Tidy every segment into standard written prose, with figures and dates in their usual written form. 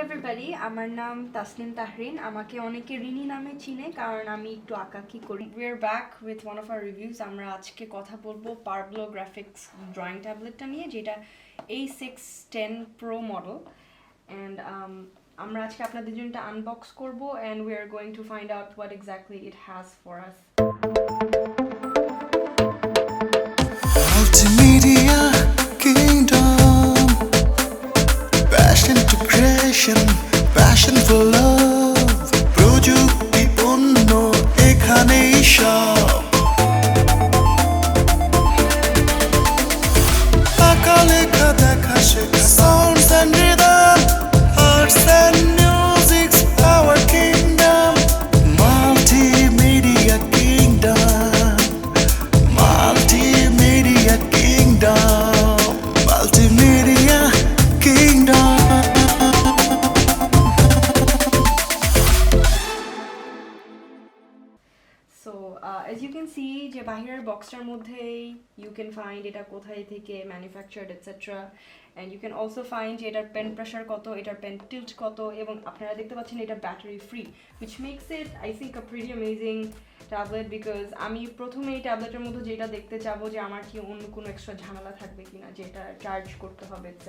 everybody, আমার নাম তাসনিম তাহরিন। আমাকে অনেকে রিনি নামে চিনে কারণ আমি একটু আঁকাকি করি। We're back with one of our reviews. আমরা আজকে কথা বলবো Parblo গ্রাফিক্স ড্রয়িং ট্যাবলেটটা নিয়ে, যেটা A610 Pro model. And আমরা আজকে আপনাদের জন্য এটা আনবক্স করব and we are going to find out what exactly it has for us. Multimedia kingdom, passion to creation, passion for love, প্রযুক্তি পণ্য এখানেই সব, আঁকা লেখা দেখা শেখা, sounds and rhythm, arts and music's our kingdom, multimedia kingdom, multimedia kingdom, multimedia kingdom. So as you can see যে বাহিরের বক্সটার মধ্যেই you can find এটা কোথায় থেকে manufactured etc. and you can also find যে এটার পেন প্রেসার কত, এটার পেন টিল্ট কত, এবং আপনারা দেখতে পাচ্ছেন এটা battery free, which makes it I think a pretty amazing tablet because আমি প্রথমে এই ট্যাবলেটের মধ্যে যেটা দেখতে চাবো যে আমার কি অন্য কোনো এক্সট্রা ঝামেলা থাকবে কিনা, যেটা চার্জ করতে হবে etc.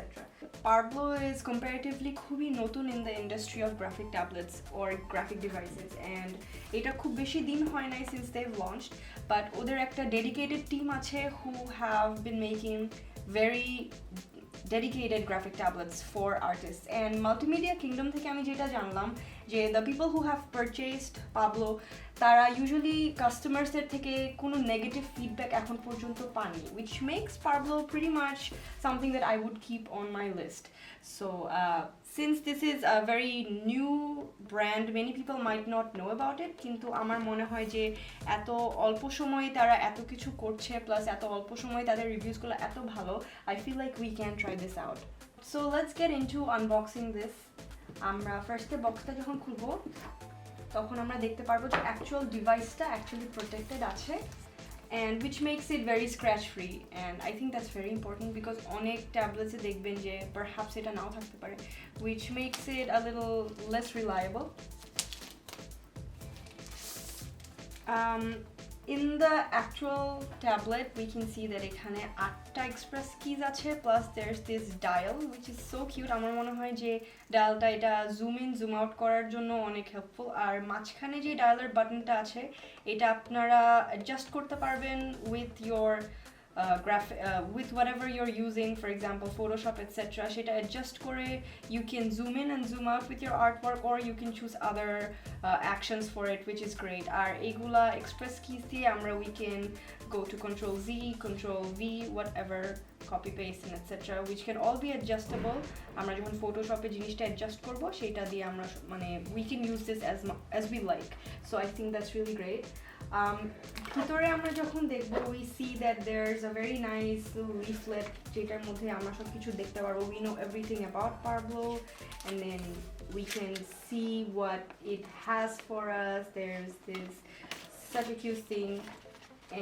Parblo is comparatively খুবই নতুন in the industry of graphic tablets or graphic devices, and এটা খুব বেশি দিন হয় নাই since they've launched, but ওদের একটা dedicated team আছে who have been making very dedicated graphic tablets for artists. And Multimedia Kingdom থেকে আমি যেটা জানলাম যে the people who have purchased Parblo তারা usually customers এর থেকে কোনো negative feedback এখন পর্যন্ত পাননি, which makes Parblo pretty much something that I would keep on my list. So since this is a very new brand, many people might not know about it, কিন্তু আমার মনে হয় যে এত অল্প সময়ে তারা এত কিছু করছে, প্লাস এত অল্প সময়ে তাদের রিভিউসগুলো এত ভালো, I feel like we can try this out. So let's get into unboxing this. আমরা ফার্স্টে বক্সটা যখন খুলবো তখন আমরা দেখতে পারবো যে অ্যাকচুয়াল ডিভাইসটা অ্যাকচুয়ালি প্রোটেক্টেড আছে, and which makes it very scratch free, and I think that's very important because অনেক ট্যাবলেটসে দেখবেন যে perhaps এটা নাও থাকতে পারে, which makes it a little less reliable. In the actual tablet we can see that এখানে 8টা express keys আছে, plus there's this dial which is so cute. আমার মনে হয় যে ডায়ালটা এটা জুম ইন জুম আউট করার জন্য অনেক হেল্পফুল, আর মাঝখানে যে ডায়ালের বাটনটা আছে এটা আপনারা অ্যাডজাস্ট করতে পারবেন with your with whatever you're using, for example Photoshop etc. সেটা অ্যাডজাস্ট করে you can zoom in and zoom out with your artwork, or you can choose other actions for it, which is great. আর এগুলা express keys দিয়ে আমরা we can go to control Z, control V, whatever, copy paste and etc, which can all be adjustable. আমরা যখন Photoshop-এ জিনিসটা adjust করব সেটা দিয়ে আমরা মানে we can use this as we like, so I think that's really great. ভিতরে আমরা যখন দেখব we see that there's a very nice little leaflet যেটার মধ্যে আমরা সব কিছু দেখতে পারবো. We know everything about Parblo, and then we can see what it has for us. There's this such a cute thing,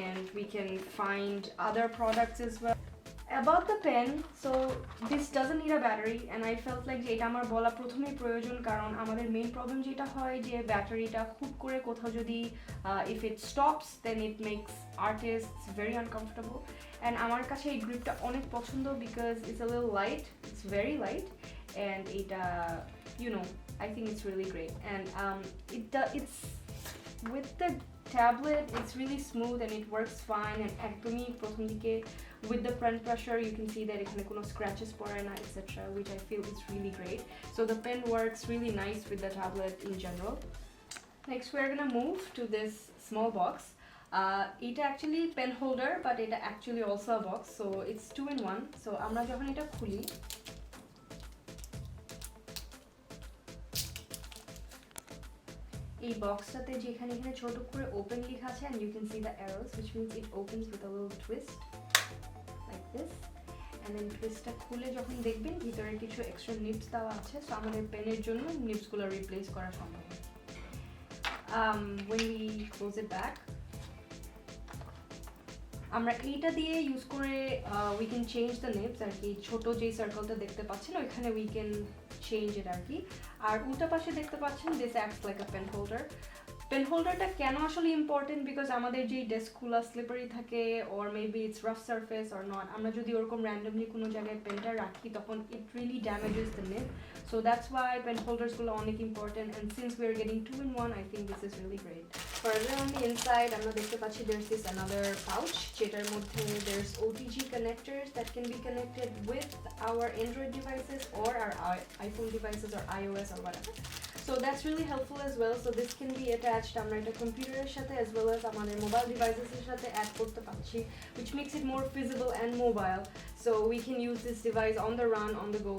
and we can find other products as well. About the pen, so this doesn't need a battery, and I felt like যে এটা আমার বলা প্রথমেই প্রয়োজন, কারণ আমাদের main problem যেটা হয় যে ব্যাটারিটা খুব করে কোথাও যদি if it stops then it makes artists very uncomfortable, and আমার কাছে এই গ্রিপটা অনেক পছন্দ because it's a little light, it's very light, and এটা you know I think it's really great, and it's with the tablet it's really smooth and it works fine, and একদমই প্রথম দিকে with the pen pressure you can see that এখানে কোনো scratches পড়ে না etc, which I feel is really great. So the pen works really nice with the tablet in general. Next we're gonna move to this small box. এটা actually pen holder, but এটা actually also a box, so it's 2 in 1. So আমরা যখন এটা খুলি এই বক্সটাতে যেখানে এখানে ছোট করে ওপেন লেখা আছে, and you can see the arrows, which means it opens with a little twist like this, and then twistটা খুলে যখন দেখবেন ভিতরে কিছু এক্সট্রা নিবস দেওয়া আছে, সো আমাদের পেনের জন্য নিবসগুলো রিপ্লেস করা সম্ভব। when we close it back আমরা এইটা দিয়ে ইউজ করে we can change the nibs, আর কি ছোট যে সার্কেলটা দেখতে পাচ্ছেন ওইখানে we can চেঞ্জ ইট আর কি। আর উল্টা পাশে দেখতে পাচ্ছেন this acts like a pen holder. Pen হোল্ডারটা কেন আসলে ইম্পর্টেন্ট, বিকজ আমাদের যেই ডেস্কগুলো স্লিপারি থাকে or maybe it's rough surface or not, আমরা যদি ওরকম র্যান্ডমলি কোনো জায়গায় পেনটা রাখি তখন it really damages the nib. So that's why pen হোল্ডার্সগুলো অনেক important, and since we are getting 2 in 1 I think this is really great. Further on the inside আমরা দেখতে পাচ্ছি there's this another pouch যেটার মধ্যে there's OTG connectors that can be connected with our Android devices or our iPhone devices or iOS or whatever. So that's really helpful as well. So this can be attached আমরা এটা কম্পিউটারের সাথে as well as আমাদের mobile ডিভাইসেসের সাথে add করতে পারছি, which makes it more feasible and mobile. So we can use this device on the run, on the go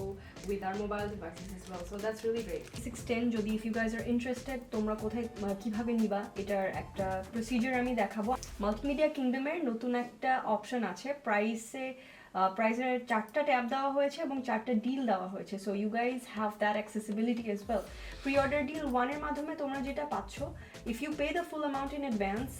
with our mobile devices as well. So that's really great. 610 যদি if you guys are interested তোমরা কোথায় কিভাবে নিবা এটার একটা procedure আমি দেখাবো। Multimedia কিংডমের নতুন একটা অপশন আছে, প্রাইসের 4টা ট্যাব দেওয়া হয়েছে এবং 4টা ডিল দেওয়া হয়েছে। So you guys have that accessibility as well. Pre order deal 1 এর মাধ্যমে তোমরা যেটা পাচ্ছ, if you pay the full amount in advance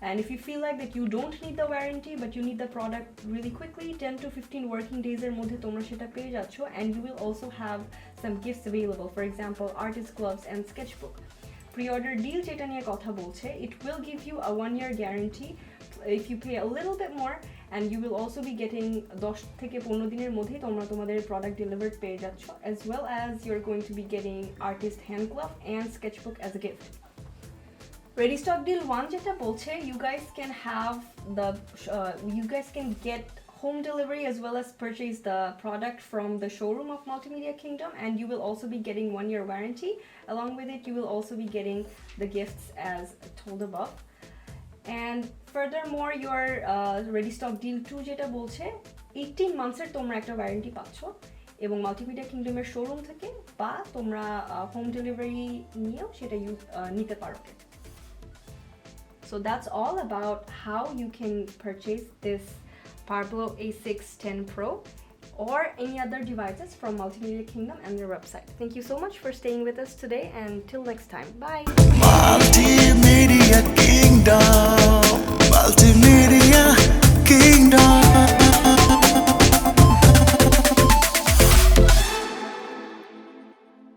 and if you feel like that you don't need the warranty but you need the product really quickly, 10 to 15 working days এর মধ্যে তোমরা সেটা পেয়ে যাচ্ছ, and you will also have some gifts available, for example artist gloves and sketchbook. Pre-order deal যেটা নিয়ে কথা বলছে, it will give you a 1-year guarantee if you pay a little bit more, and you will also be getting 10 থেকে 15 দিনের মধ্যে তোমরা তোমাদের product delivered পেয়ে যাচ্ছ, as well as you're going to be getting artist hand glove and sketchbook as a gift. Ready stock deal 1 যেটা বলছে, you guys can get home delivery as well as purchase the product from the showroom of Multimedia Kingdom, and you will also be getting 1-year warranty. Along with it you will also be getting the gifts as told above. And furthermore your ready stock deal 2 যেটা বলছে 18 months এর তোমরা একটা warranty পাচ্ছ এবং multimedia কিংডমের showroom থেকে, বা তোমরা হোম ডেলিভারি নিয়েও সেটা নিতে পারো। So that's all about how you can purchase this Parblo A610 Pro or any other devices from Multimedia Kingdom and their website. Thank you so much for staying with us today, and till next time, bye. Multimedia Kingdom.